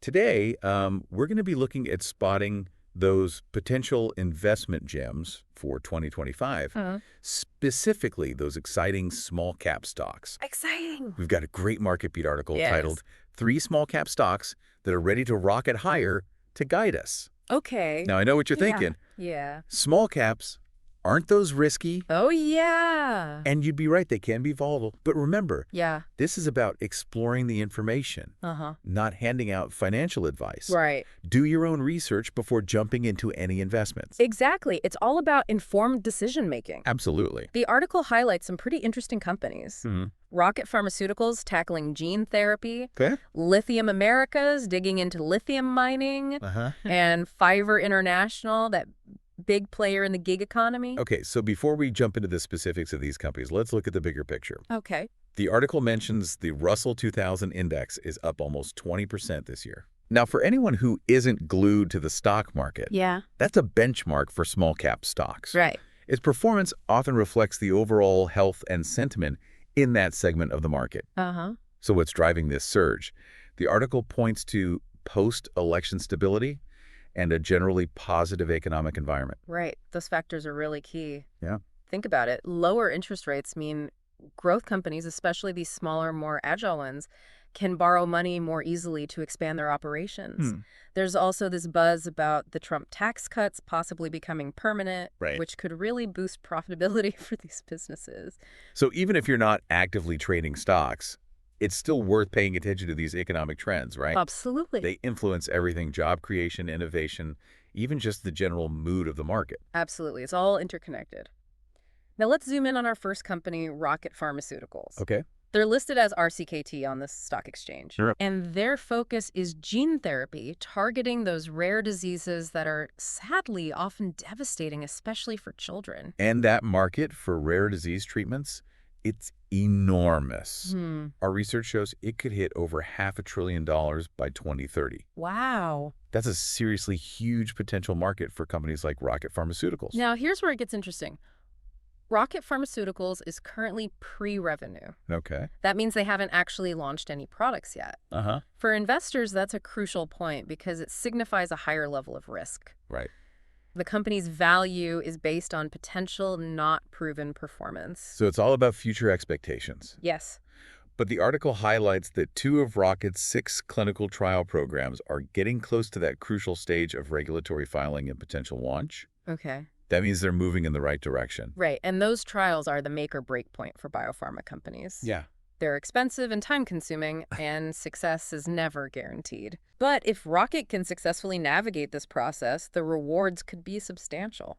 Today, we're going to be looking at spotting those potential investment gems for 2025, specifically those exciting small cap stocks. Exciting. We've got a great Market Beat article Yes. titled Three Small Cap Stocks That Are Ready to Rocket Higher to Guide Us. Okay. Now, I know what you're thinking. Yeah. Small caps, aren't those risky? Oh, yeah. And you'd be right, they can be volatile. But remember, Yeah. this is about exploring the information, not handing out financial advice. Right. Do your own research before jumping into any investments. Exactly. It's all about informed decision-making. Absolutely. The article highlights some pretty interesting companies. Rocket Pharmaceuticals tackling gene therapy, Okay. Lithium Americas digging into lithium mining, and Fiverr International, that big player in the gig economy. Okay, so before we jump into the specifics of these companies, let's look at the bigger picture. Okay. The article mentions the Russell 2000 index is up almost 20% this year. Now, for anyone who isn't glued to the stock market, Yeah. that's a benchmark for small cap stocks. Right. Its performance often reflects the overall health and sentiment in that segment of the market. So what's driving this surge? The article points to post-election stability and a generally positive economic environment. Right. Those factors are really key. Yeah. Think about it. Lower interest rates mean growth companies, especially these smaller, more agile ones, can borrow money more easily to expand their operations. There's also this buzz about the Trump tax cuts possibly becoming permanent, which could really boost profitability for these businesses. So even if you're not actively trading stocks, it's still worth paying attention to these economic trends, right? Absolutely. They influence everything: job creation, innovation, even just the general mood of the market. Absolutely. It's all interconnected. Now let's zoom in on our first company, Rocket Pharmaceuticals. Okay. They're listed as RCKT on the stock exchange. Sure. And their focus is gene therapy, targeting those rare diseases that are sadly often devastating, especially for children. And that market for rare disease treatments, it's enormous. Our research shows it could hit over $500 billion by 2030. Wow. That's a seriously huge potential market for companies like Rocket Pharmaceuticals. Now, here's where it gets interesting. Rocket Pharmaceuticals is currently pre-revenue. Okay. That means they haven't actually launched any products yet. For investors, that's a crucial point because it signifies a higher level of risk. Right. The company's value is based on potential, not proven performance. So it's all about future expectations. Yes. But the article highlights that 2 of Rocket's 6 clinical trial programs are getting close to that crucial stage of regulatory filing and potential launch. Okay. That means they're moving in the right direction. Right. And those trials are the make or break point for biopharma companies. Yeah. They're expensive and time-consuming, and success is never guaranteed. But if Rocket can successfully navigate this process, the rewards could be substantial.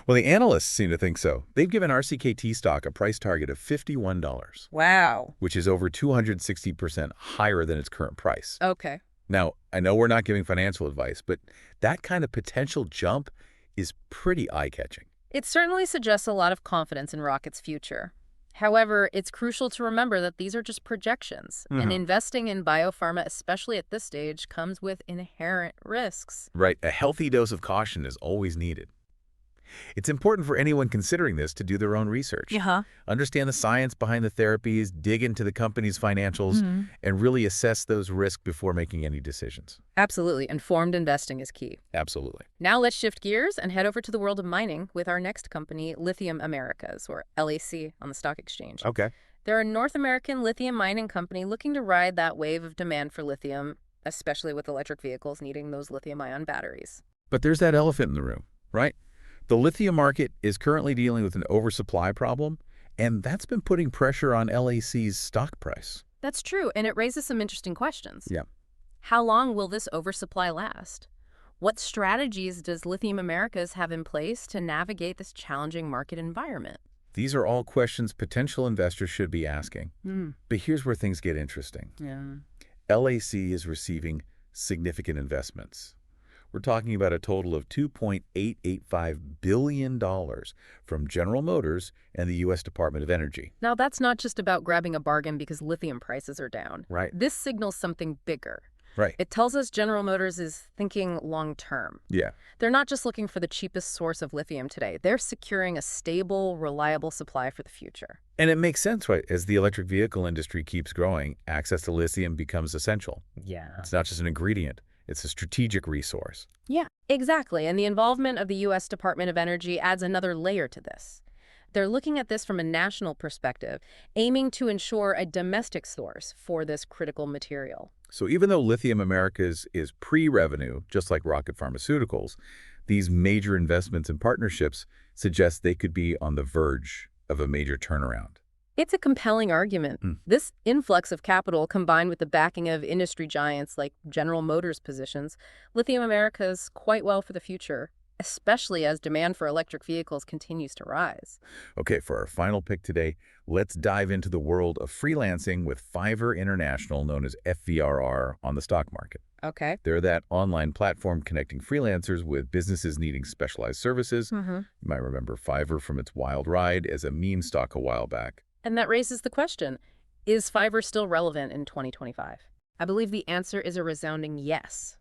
Well, the analysts seem to think so. They've given RCKT stock a price target of $51. Wow. Which is over 260% higher than its current price. Okay. Now, I know we're not giving financial advice, but that kind of potential jump is pretty eye-catching. It certainly suggests a lot of confidence in Rocket's future. However, it's crucial to remember that these are just projections, and investing in biopharma, especially at this stage, comes with inherent risks. Right. A healthy dose of caution is always needed. It's important for anyone considering this to do their own research. Understand the science behind the therapies, dig into the company's financials, and really assess those risks before making any decisions. Absolutely. Informed investing is key. Absolutely. Now let's shift gears and head over to the world of mining with our next company, Lithium Americas, or LAC, on the stock exchange. Okay. They're a North American lithium mining company looking to ride that wave of demand for lithium, especially with electric vehicles needing those lithium-ion batteries. But there's that elephant in the room, right? The lithium market is currently dealing with an oversupply problem, and that's been putting pressure on LAC's stock price. That's true, and it raises some interesting questions. Yeah. How long will this oversupply last? What strategies does Lithium Americas have in place to navigate this challenging market environment? These are all questions potential investors should be asking. But here's where things get interesting. LAC is receiving significant investments. We're talking about a total of $2.885 billion from General Motors and the U.S. Department of Energy. Now, that's not just about grabbing a bargain because lithium prices are down. Right. This signals something bigger. Right. It tells us General Motors is thinking long-term. Yeah. They're not just looking for the cheapest source of lithium today. They're securing a stable, reliable supply for the future. And it makes sense, right? As the electric vehicle industry keeps growing, access to lithium becomes essential. Yeah. It's not just an ingredient. It's a strategic resource. Yeah, exactly. And the involvement of the U.S. Department of Energy adds another layer to this. They're looking at this from a national perspective, aiming to ensure a domestic source for this critical material. So even though Lithium Americas is pre-revenue, just like Rocket Pharmaceuticals, these major investments and partnerships suggest they could be on the verge of a major turnaround. It's a compelling argument. This influx of capital, combined with the backing of industry giants like General Motors positions, Lithium Americas quite well for the future, especially as demand for electric vehicles continues to rise. Okay, for our final pick today, let's dive into the world of freelancing with Fiverr International, known as FVRR, on the stock market. Okay. They're that online platform connecting freelancers with businesses needing specialized services. You might remember Fiverr from its wild ride as a meme stock a while back. And that raises the question, is Fiverr still relevant in 2025? I believe the answer is a resounding yes.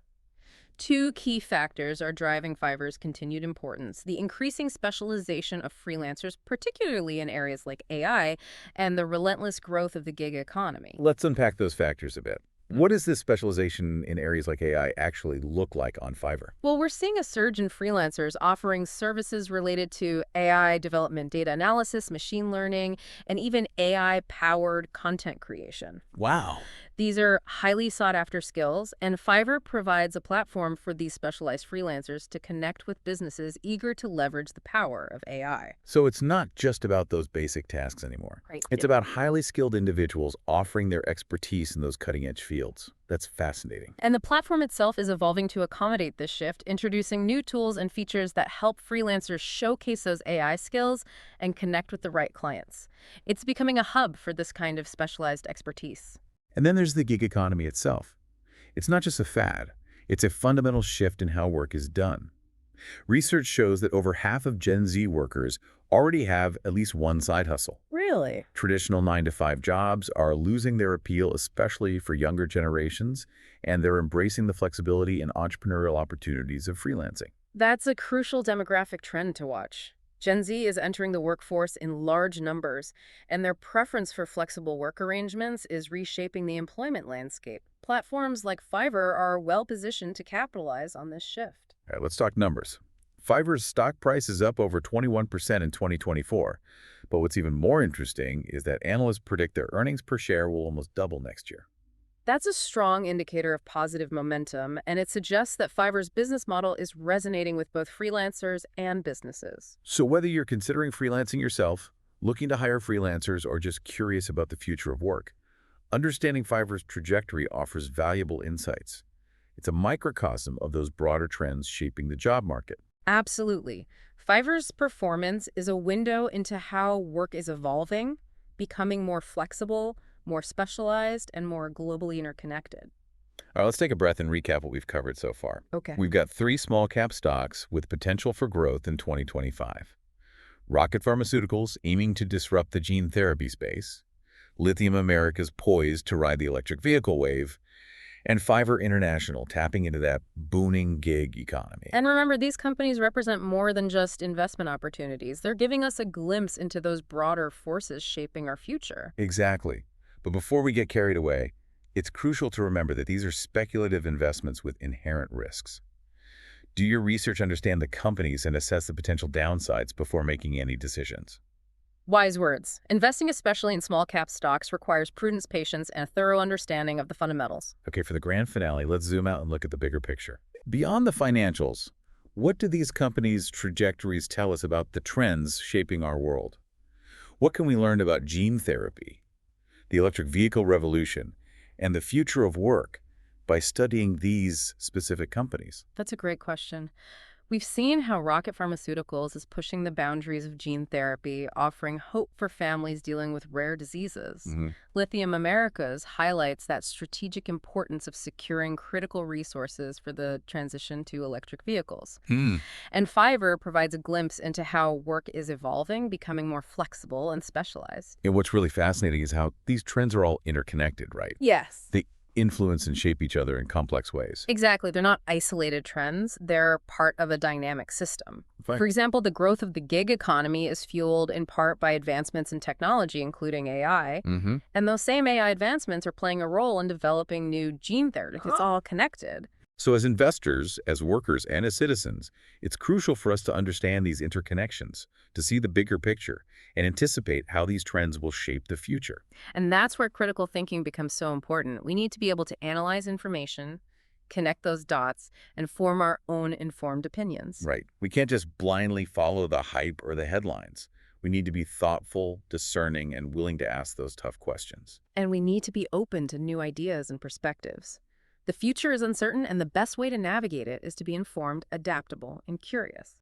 Two key factors are driving Fiverr's continued importance: the increasing specialization of freelancers, particularly in areas like AI, and the relentless growth of the gig economy. Let's unpack those factors a bit. What does this specialization in areas like AI actually look like on Fiverr? Well, we're seeing a surge in freelancers offering services related to AI development, data analysis, machine learning, and even AI-powered content creation. Wow. These are highly sought-after skills, and Fiverr provides a platform for these specialized freelancers to connect with businesses eager to leverage the power of AI. So it's not just about those basic tasks anymore. Right. It's about highly skilled individuals offering their expertise in those cutting-edge fields. That's fascinating. And the platform itself is evolving to accommodate this shift, introducing new tools and features that help freelancers showcase those AI skills and connect with the right clients. It's becoming a hub for this kind of specialized expertise. And then there's the gig economy itself. It's not just a fad. It's a fundamental shift in how work is done. Research shows that over half of Gen Z workers already have at least one side hustle. Really? Traditional 9-to-5 jobs are losing their appeal, especially for younger generations, and they're embracing the flexibility and entrepreneurial opportunities of freelancing. That's a crucial demographic trend to watch. Gen Z is entering the workforce in large numbers, and their preference for flexible work arrangements is reshaping the employment landscape. Platforms like Fiverr are well-positioned to capitalize on this shift. All right, let's talk numbers. Fiverr's stock price is up over 21% in 2024. But what's even more interesting is that analysts predict their earnings per share will almost double next year. That's a strong indicator of positive momentum, and it suggests that Fiverr's business model is resonating with both freelancers and businesses. So whether you're considering freelancing yourself, looking to hire freelancers, or just curious about the future of work, understanding Fiverr's trajectory offers valuable insights. It's a microcosm of those broader trends shaping the job market. Absolutely. Fiverr's performance is a window into how work is evolving, becoming more flexible, more specialized, and more globally interconnected. All right, let's take a breath and recap what we've covered so far. Okay. We've got 3 small-cap stocks with potential for growth in 2025. Rocket Pharmaceuticals aiming to disrupt the gene therapy space, Lithium Americas poised to ride the electric vehicle wave, and Fiverr International tapping into that booming gig economy. And remember, these companies represent more than just investment opportunities. They're giving us a glimpse into those broader forces shaping our future. Exactly. But before we get carried away, it's crucial to remember that these are speculative investments with inherent risks. Do your research, understand the companies, and assess the potential downsides before making any decisions. Wise words. Investing, especially in small-cap stocks, requires prudence, patience, and a thorough understanding of the fundamentals. Okay, for the grand finale, let's zoom out and look at the bigger picture. Beyond the financials, what do these companies' trajectories tell us about the trends shaping our world? What can we learn about gene therapy, the electric vehicle revolution, and the future of work by studying these specific companies? That's a great question. We've seen how Rocket Pharmaceuticals is pushing the boundaries of gene therapy, offering hope for families dealing with rare diseases. Lithium Americas highlights that strategic importance of securing critical resources for the transition to electric vehicles. And Fiverr provides a glimpse into how work is evolving, becoming more flexible and specialized. And what's really fascinating is how these trends are all interconnected, right? Yes. They influence and shape each other in complex ways. Exactly. They're not isolated trends. They're part of a dynamic system. Right. For example, the growth of the gig economy is fueled in part by advancements in technology, including AI. And those same AI advancements are playing a role in developing new gene therapies. It's all connected. So as investors, as workers, and as citizens, it's crucial for us to understand these interconnections, to see the bigger picture, and anticipate how these trends will shape the future. And that's where critical thinking becomes so important. We need to be able to analyze information, connect those dots, and form our own informed opinions. Right. We can't just blindly follow the hype or the headlines. We need to be thoughtful, discerning, and willing to ask those tough questions. And we need to be open to new ideas and perspectives. The future is uncertain, and the best way to navigate it is to be informed, adaptable, and curious.